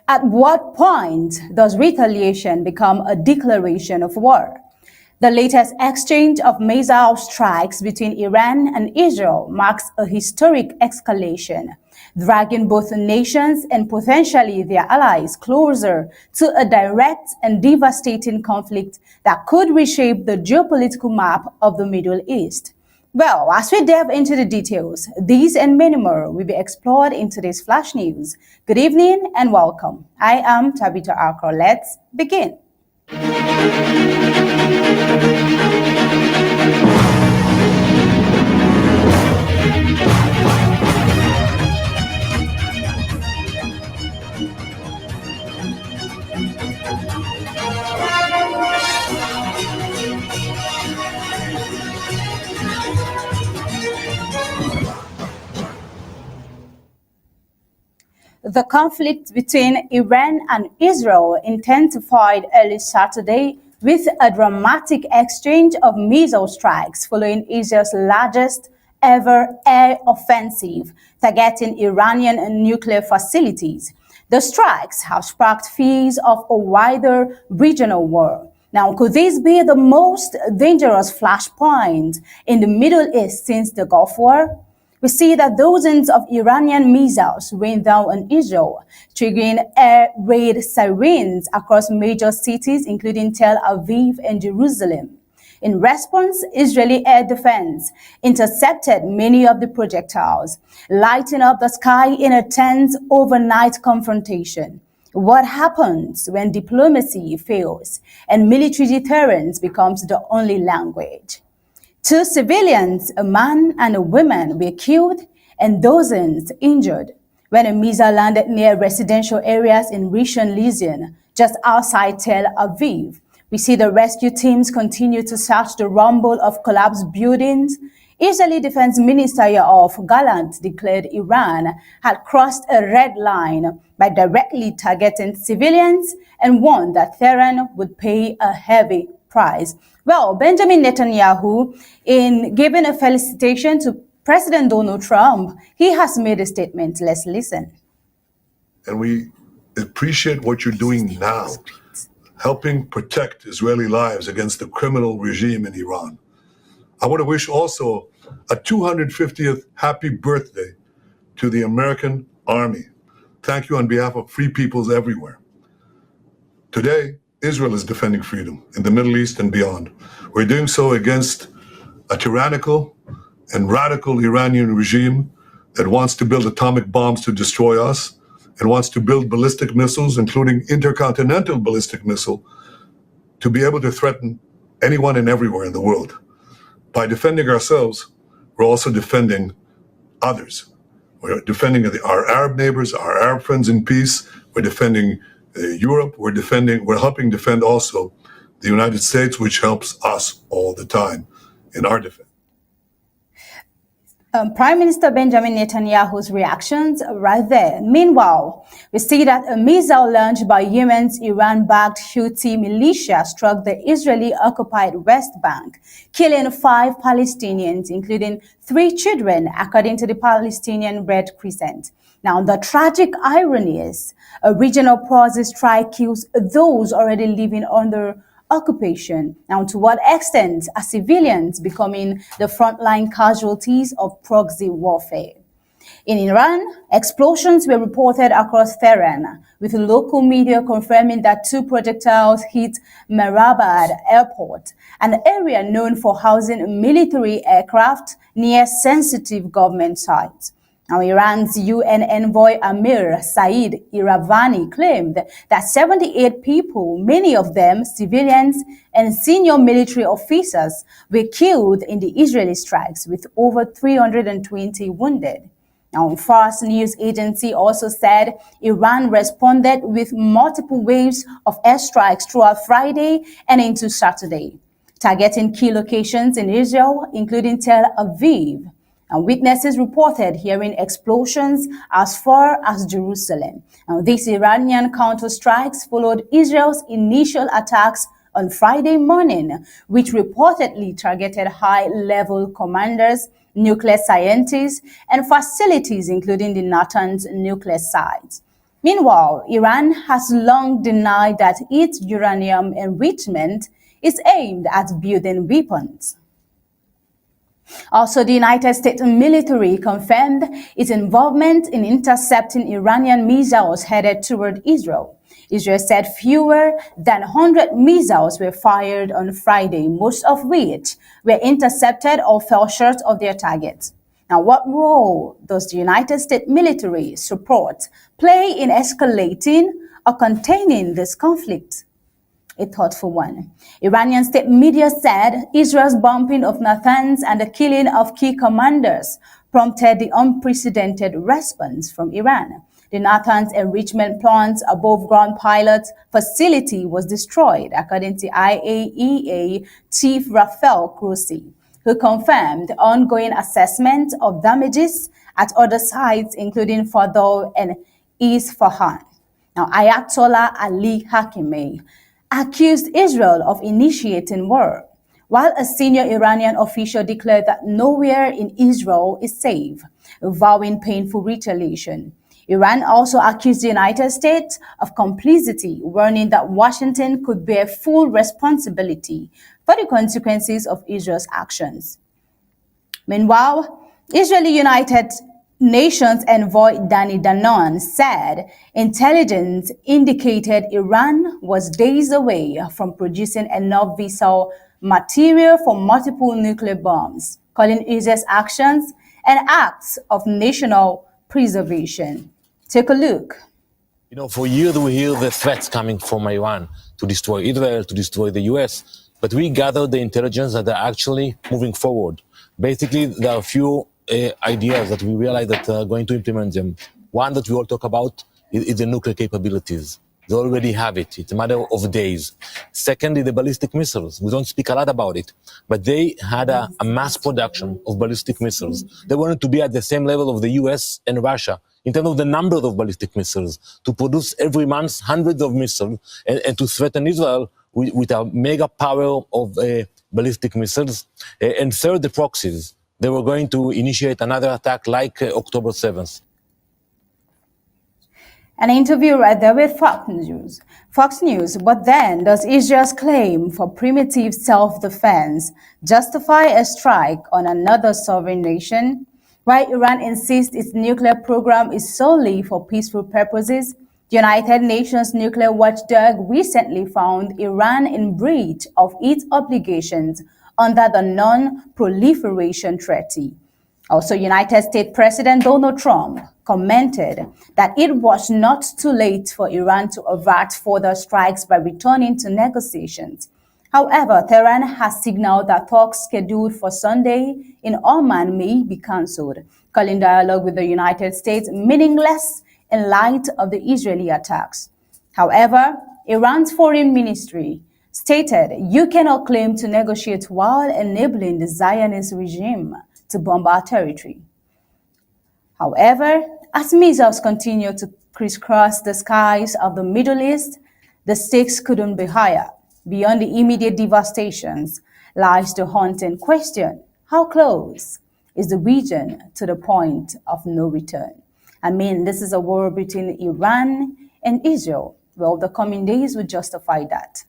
At what point does retaliation become a declaration of war? The latest exchange of missile strikes between Iran and Israel marks a historic escalation, dragging both nations and potentially their allies closer to a direct and devastating conflict that could reshape the geopolitical map of the Middle East. Well, as we delve into the details, these and many more will be explored in today's Flash News. Good evening and welcome. I am Tabitha Akro. Let's begin. The conflict between Iran and Israel intensified early Saturday with a dramatic exchange of missile strikes following Israel's largest ever air offensive targeting Iranian nuclear facilities. The strikes have sparked fears of a wider regional war. Now, could this be the most dangerous flashpoint in the Middle East since the Gulf War? We see that dozens of Iranian missiles rained down on Israel, triggering air raid sirens across major cities, including Tel Aviv and Jerusalem. In response, Israeli air defense intercepted many of the projectiles, lighting up the sky in a tense overnight confrontation. What happens when diplomacy fails and military deterrence becomes the only language? 2 civilians, a man and a woman, were killed and dozens injured when a missile landed near residential areas in Rishon LeZion, just outside Tel Aviv. We see the rescue teams continue to search the rumble of collapsed buildings. Israeli Defense Minister Yoav Gallant declared Iran had crossed a red line by directly targeting civilians and warned that Tehran would pay a heavy price. Well, Benjamin Netanyahu, in giving a felicitation to President Donald Trump, he has made a statement. Let's listen. And we appreciate what you're doing now, helping protect Israeli lives against the criminal regime in Iran. I want to wish also a 250th happy birthday to the American Army. Thank you on behalf of free peoples everywhere. Today, Israel is defending freedom in the Middle East and beyond. We're doing so against a tyrannical and radical Iranian regime that wants to build atomic bombs to destroy us and wants to build ballistic missiles, including intercontinental ballistic missile, to be able to threaten anyone and everywhere in the world. By defending ourselves, we're also defending others. We're defending our Arab neighbors, our Arab friends in peace. We're defending Europe. We're helping defend also the United States, which helps us all the time in our defense. Prime Minister Benjamin Netanyahu's reactions right there. Meanwhile, we see that a missile launched by Yemen's Iran-backed Houthi militia struck the Israeli-occupied West Bank, killing 5 Palestinians, including 3 children, according to the Palestinian Red Crescent. Now, the tragic irony is a regional proxy strike kills those already living under occupation. Now, to what extent are civilians becoming the frontline casualties of proxy warfare? In Iran, explosions were reported across Tehran, with local media confirming that 2 projectiles hit Mehrabad Airport, an area known for housing military aircraft near sensitive government sites. Now, Iran's UN envoy Amir Said Iravani claimed that 78 people, many of them civilians and senior military officers, were killed in the Israeli strikes, with over 320 wounded. Now, Fars News Agency also said Iran responded with multiple waves of airstrikes throughout Friday and into Saturday, targeting key locations in Israel, including Tel Aviv. And witnesses reported hearing explosions as far as Jerusalem. Now, these Iranian counter-strikes followed Israel's initial attacks on Friday morning, which reportedly targeted high-level commanders, nuclear scientists, and facilities, including the Natanz nuclear sites. Meanwhile, Iran has long denied that its uranium enrichment is aimed at building weapons. Also, the United States military confirmed its involvement in intercepting Iranian missiles headed toward Israel. Israel said fewer than 100 missiles were fired on Friday, most of which were intercepted or fell short of their targets. Now, what role does the United States military support play in escalating or containing this conflict? A thoughtful one. Iranian state media said Israel's bombing of Natanz and the killing of key commanders prompted the unprecedented response from Iran. The Natanz enrichment plant's above-ground pilot facility was destroyed, according to IAEA Chief Rafael Grossi, who confirmed ongoing assessment of damages at other sites, including Fordow and Isfahan. Now, Ayatollah Ali Khamenei accused Israel of initiating war, while a senior Iranian official declared that nowhere in Israel is safe, vowing painful retaliation. Iran also accused the United States of complicity, warning that Washington could bear full responsibility for the consequences of Israel's actions. Meanwhile, Israeli United Nations envoy Danny Danon said intelligence indicated Iran was days away from producing enough fissile material for multiple nuclear bombs, calling Israel's actions an act of national preservation. Take a look. For years we hear the threats coming from Iran to destroy Israel, to destroy the US, but we gather the intelligence that they're actually moving forward. Basically, there are a few ideas that we realize that are going to implement them. One that we all talk about is the nuclear capabilities. They already have it. It's a matter of days. Second is the ballistic missiles. We don't speak a lot about it, but they had a mass production of ballistic missiles. They wanted to be at the same level of the US and Russia in terms of the number of ballistic missiles, to produce every month hundreds of missiles and to threaten Israel with a mega power of ballistic missiles. And third, the proxies. They were going to initiate another attack like October 7th. An interview right there with Fox News. Fox News, but then does Israel's claim for primitive self-defense justify a strike on another sovereign nation? While Iran insists its nuclear program is solely for peaceful purposes, the United Nations nuclear watchdog recently found Iran in breach of its obligations under the Non-Proliferation Treaty. Also, United States President Donald Trump commented that it was not too late for Iran to avert further strikes by returning to negotiations. However, Tehran has signaled that talks scheduled for Sunday in Oman may be cancelled, calling dialogue with the United States meaningless in light of the Israeli attacks. However, Iran's foreign ministry stated you cannot claim to negotiate while enabling the Zionist regime to bomb our territory. However, as missiles continue to crisscross the skies of the Middle East, the stakes couldn't be higher. Beyond the immediate devastations lies the haunting question: how close is the region to the point of no return? I mean, this is a war between Iran and Israel. Well, the coming days would justify that.